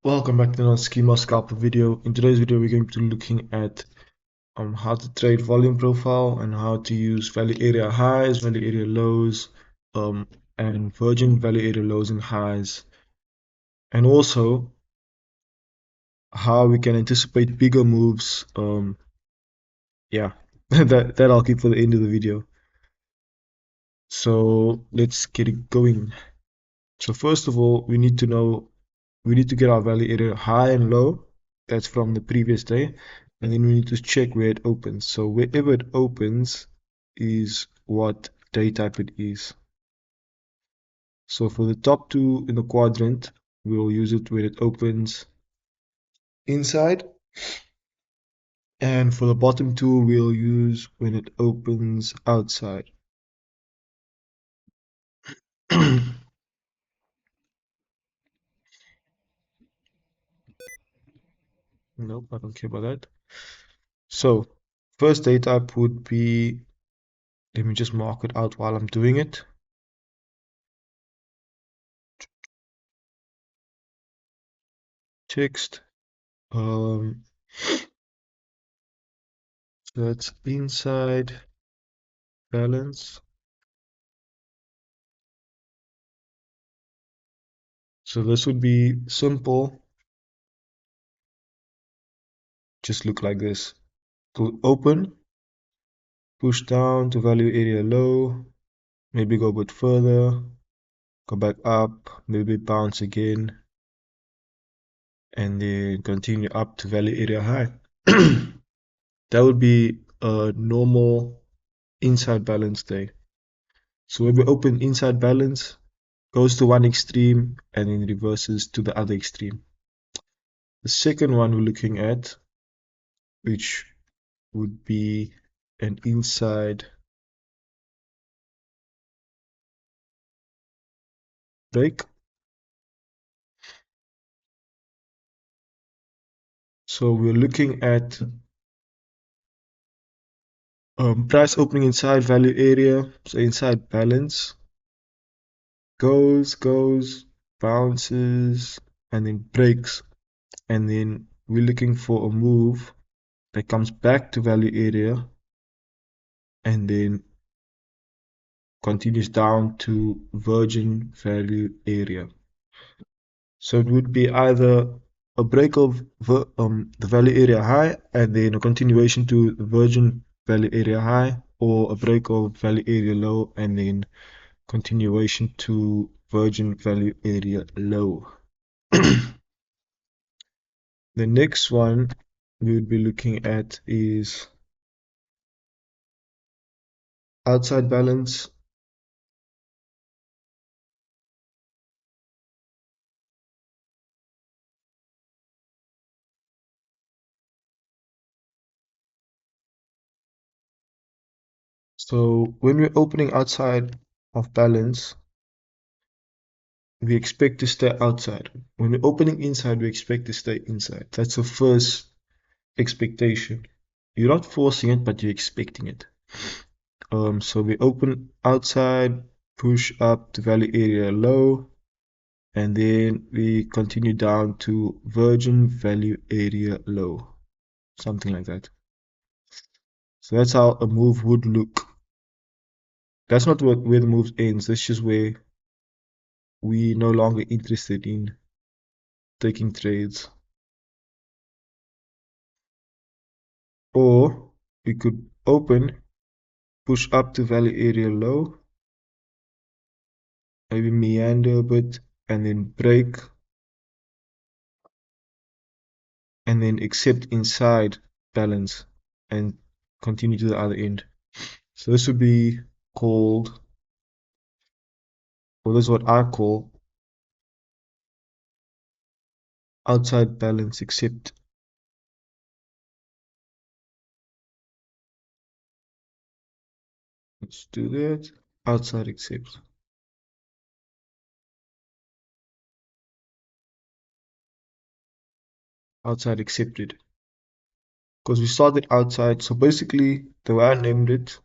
Welcome back to another schema scalper video. In today's video, we're going to be looking at how to trade volume profile and how to use value area highs, value area lows, and virgin value area lows and highs, and also how we can anticipate bigger moves. Yeah, that I'll keep for the end of the video. So let's get it going. So first of all, we need to get our value area high and low. That's from the previous day. And then we need to check where it opens. So wherever it opens is what day type it is. So for the top two in the quadrant, we'll use it when it opens inside. And for the bottom two, we'll use when it opens outside. Nope, I don't care about that. So first day type would be, let me just mark it out while I'm doing it. Text. So that's inside balance. So this would be simple. Just look like this. Go open, push down to value area low, maybe go a bit further, go back up, maybe bounce again, and then continue up to value area high. That would be a normal inside balance day. So when we open inside balance, goes to one extreme and then reverses to the other extreme. The second one we're looking at, which would be an inside break. So we're looking at price opening inside value area, so inside balance, goes, bounces, and then breaks. And then we're looking for a move that comes back to value area and then continues down to virgin value area. So it would be either a break of the value area high and then a continuation to the virgin value area high, or a break of value area low and then continuation to virgin value area low. The next one we would be looking at is outside balance. So when we're opening outside of balance, we expect to stay outside. When we're opening inside, we expect to stay inside. That's the first expectation. You're not forcing it, but you're expecting it. So we open outside, push up to value area low, and then we continue down to virgin value area low, something like that. So that's how a move would look. That's not where the move ends. That's just where we're no longer interested in taking trades. Or we could open, push up to value area low, maybe meander a bit, and then break, and then accept inside balance and continue to the other end. So this would be called, or this is what I call outside balance accept. Let's do that. Outside accept. Outside accepted. Because we started outside. So basically, the way I named it,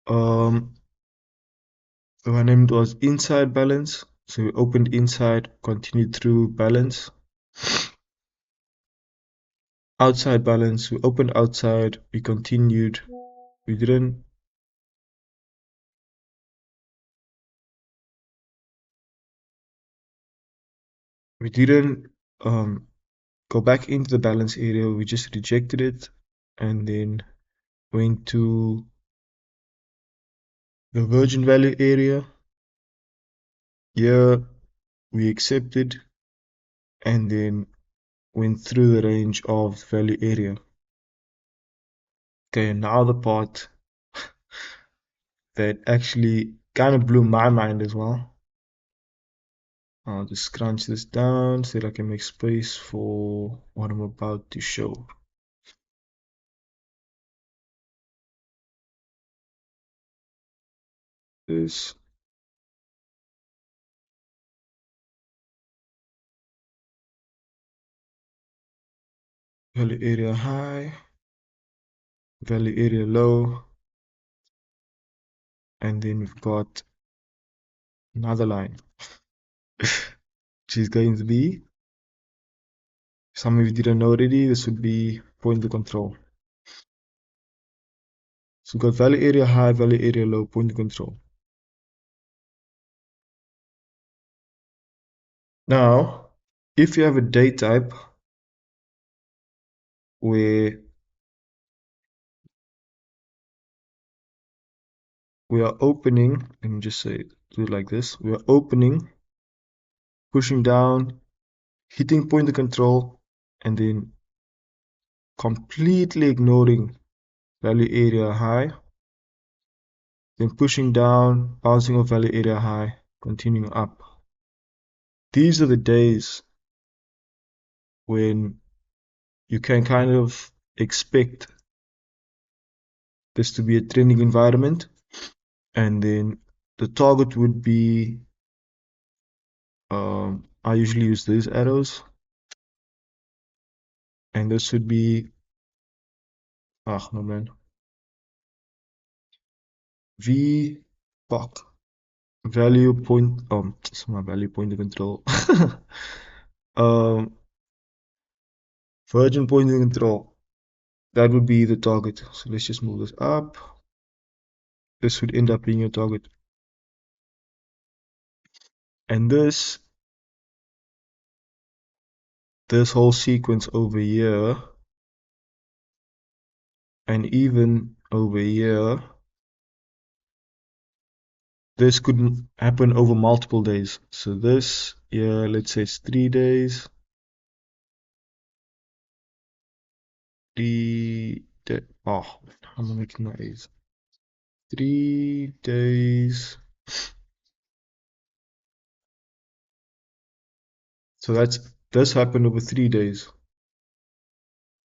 the way I named it was inside balance. So we opened inside, continued through balance. Outside balance, we opened outside, we continued. We didn't go back into the balance area, we just rejected it and then went to the virgin value area. Here we accepted and then went through the range of value area. Okay, now the part that actually kind of blew my mind as well. I'll just scrunch this down so that I can make space for what I'm about to show. This value area high, value area low, and then we've got another line, which is going to be, some of you didn't know already, this would be point of control. So we've got value area high, value area low, point of control. Now, if you have a day type where we are opening, let me just say, do it like this, we are opening, pushing down, hitting point of control, and then completely ignoring value area high, then pushing down, bouncing off value area high, continuing up. These are the days when you can kind of expect this to be a trending environment, and then the target would be, I usually use these arrows, and this would be, no man, V POC value point, it's my value point of control. um, Virgin point of control, that would be the target. So let's just move this up. This would end up being your target. And this whole sequence over here, and even over here, this could happen over multiple days. So this, yeah, let's say it's 3 days. How am I making noise? 3 days. So this happened over 3 days.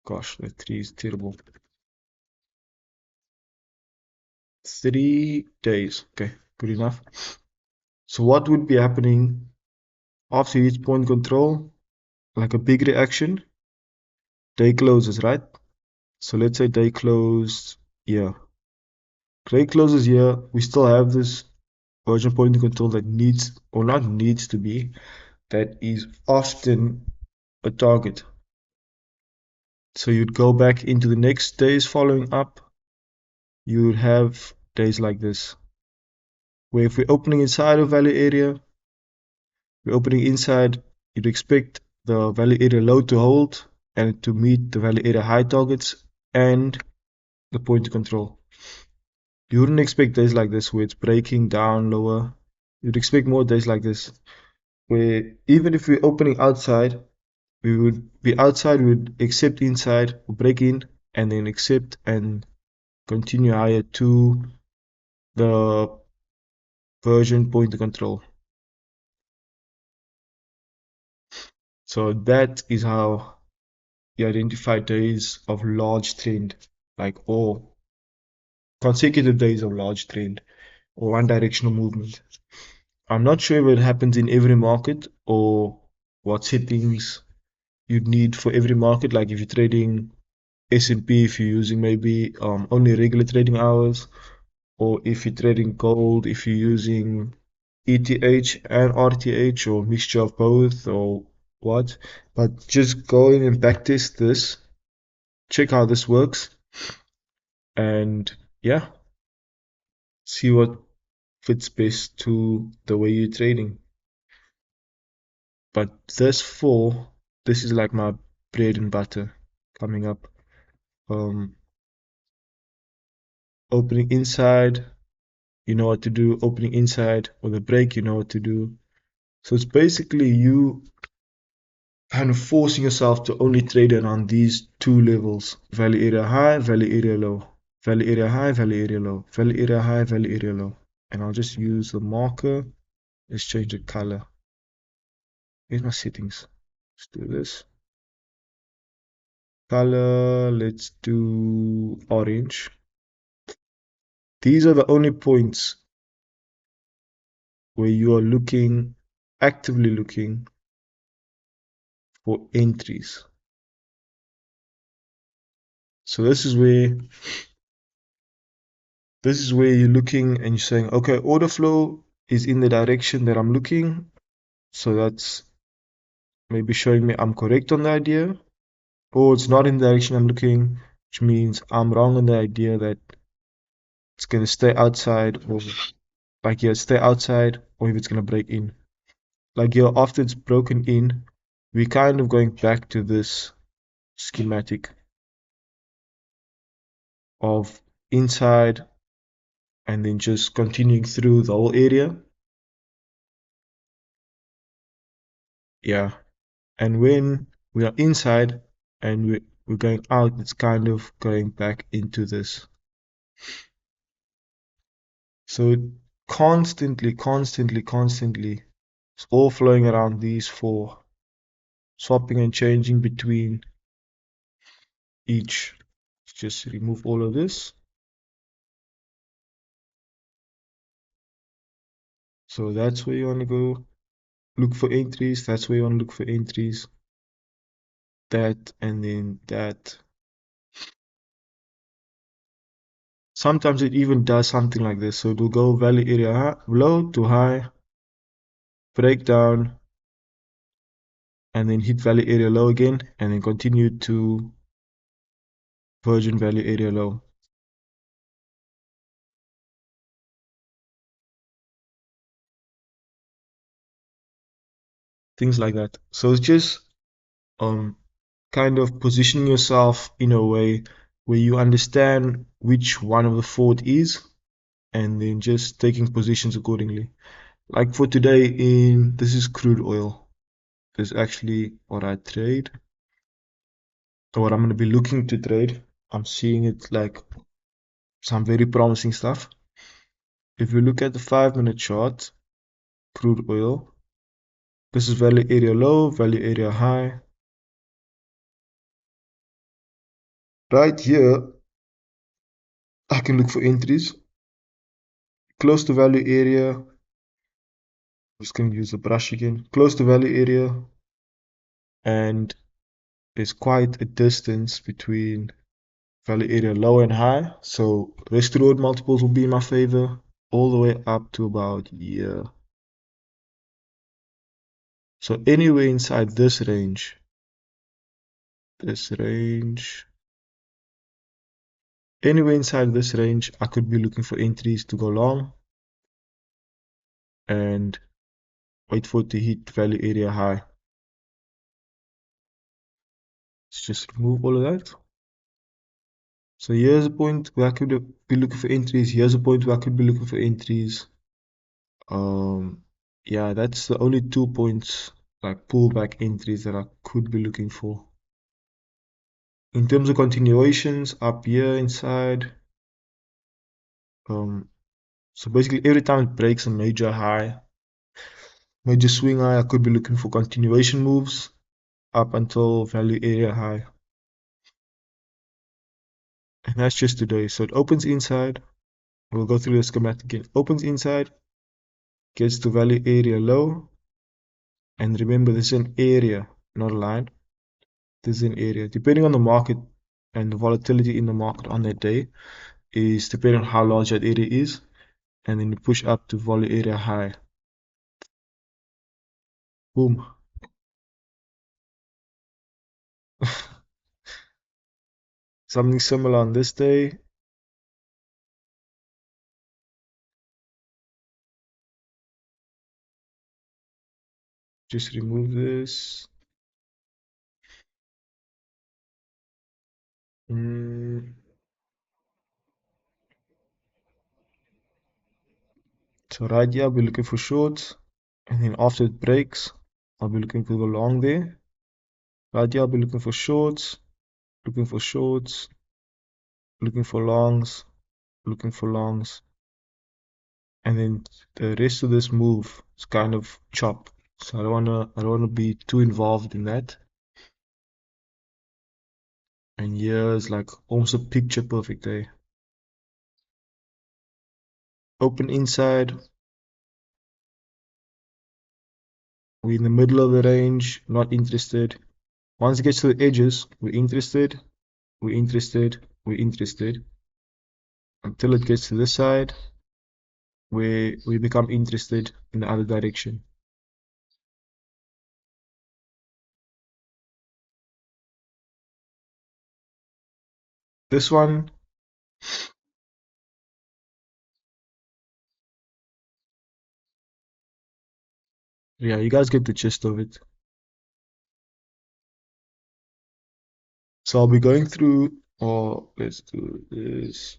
Gosh, that 3 is terrible. 3 days. Okay, good enough. So what would be happening after each point control? Like a big reaction. Day closes, right? So let's say day closed here. Day closes here. We still have this version point control that needs, or not needs to be, that is often a target. So you'd go back into the next days following up. You would have days like this, where if we're opening inside of value area, we're opening inside, you'd expect the value area low to hold and to meet the value area high targets and the point of control. You wouldn't expect days like this where it's breaking down lower. You'd expect more days like this, where even if we're opening outside, we would be outside, we would accept inside, break in, and then accept and continue higher to the version point of control. So that is how you identify days of large trend, like or consecutive days of large trend or one directional movement. I'm not sure if it happens in every market or what settings you'd need for every market. Like if you're trading S&P, if you're using maybe only regular trading hours, or if you're trading gold, if you're using ETH and RTH or mixture of both or what, but just go in and backtest this, check how this works, and yeah, see what fits best to the way you're trading. But this is like my bread and butter coming up. Um, Opening inside, you know what to do. Opening inside with a break, you know what to do. So it's basically you kind of forcing yourself to only trade around these two levels: value area high, value area low, value area high, value area low, value area high, value area low. And I'll just use the marker. Let's change the color. Here's my settings. Let's do this. Color, let's do orange. These are the only points where you are actively looking for entries. So this is where you're looking and you're saying, okay, order flow is in the direction that I'm looking. So that's maybe showing me I'm correct on the idea, or it's not in the direction I'm looking, which means I'm wrong on the idea that it's going to stay outside, or like here, stay outside, or if it's going to break in. Like here, after it's broken in, we're kind of going back to this schematic of inside and then just continuing through the whole area. Yeah. And when we are inside and we're going out, it's kind of going back into this. So constantly, it's all flowing around these four, swapping and changing between each. Let's just remove all of this. So that's where you want to go look for entries. That's where you want to look for entries. That and then that. Sometimes it even does something like this. So it will go value area high, low to high, break down, and then hit value area low again, and then continue to virgin value area low. Things like that. So it's just kind of positioning yourself in a way where you understand which one of the four it is, and then just taking positions accordingly. Like for today, this is crude oil. This is actually what I trade, or what I'm going to be looking to trade. I'm seeing it like some very promising stuff. If we look at the 5-minute chart, crude oil, this is value area low, value area high. Right here, I can look for entries close to value area. I'm just going to use the brush again. Close to value area, and there's quite a distance between value area low and high. So risk to reward multiples will be in my favor all the way up to about here. So anywhere inside this range, anywhere inside this range, I could be looking for entries to go long and wait for it to hit value area high. Let's just remove all of that. So here's a point where I could be looking for entries. Here's a point where I could be looking for entries. Yeah, that's the only 2 points, like pullback entries, that I could be looking for. In terms of continuations, up here inside, so basically every time it breaks a major high, major swing high, I could be looking for continuation moves up until value area high. And that's just today. So it opens inside. We'll go through the schematic again. Opens inside, gets to value area low. And remember, this is an area, not a line. This is an area. Depending on the market and the volatility in the market on that day is depending on how large that area is. And then you push up to value area high. Boom. Something similar on this day. Just remove this. Mm. So right here, I'll be looking for shorts. And then after it breaks, I'll be looking for the long there. Right here, I'll be looking for shorts, looking for shorts, looking for longs, looking for longs. And then the rest of this move is kind of chop. So I don't wanna be too involved in that. And here's like almost a picture perfect day. Open inside. We're in the middle of the range, not interested. Once it gets to the edges, we're interested, we're interested, we're interested. Until it gets to this side, where we become interested in the other direction. This one, yeah, you guys get the gist of it. So I'll be going through, or let's do this.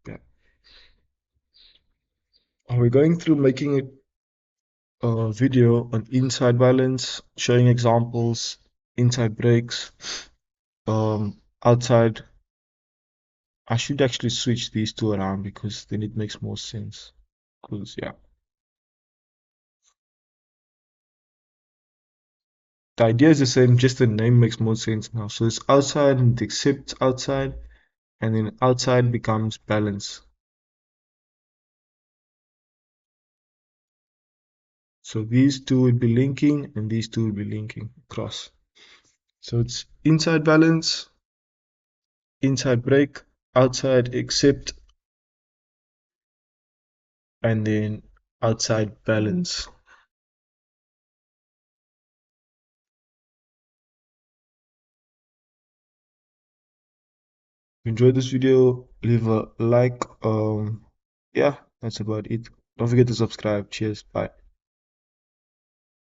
Yeah. I'll be going through making a video on inside balance, showing examples, inside breaks, outside. I should actually switch these two around because then it makes more sense. Because yeah, the idea is the same, just the name makes more sense now. So it's outside and it accepts outside, and then outside becomes balance. So these two will be linking and these two will be linking across. So it's inside balance, inside break, outside accept, and then outside balance. If you enjoyed this video, leave a like. Yeah, that's about it. Don't forget to subscribe. Cheers. Bye.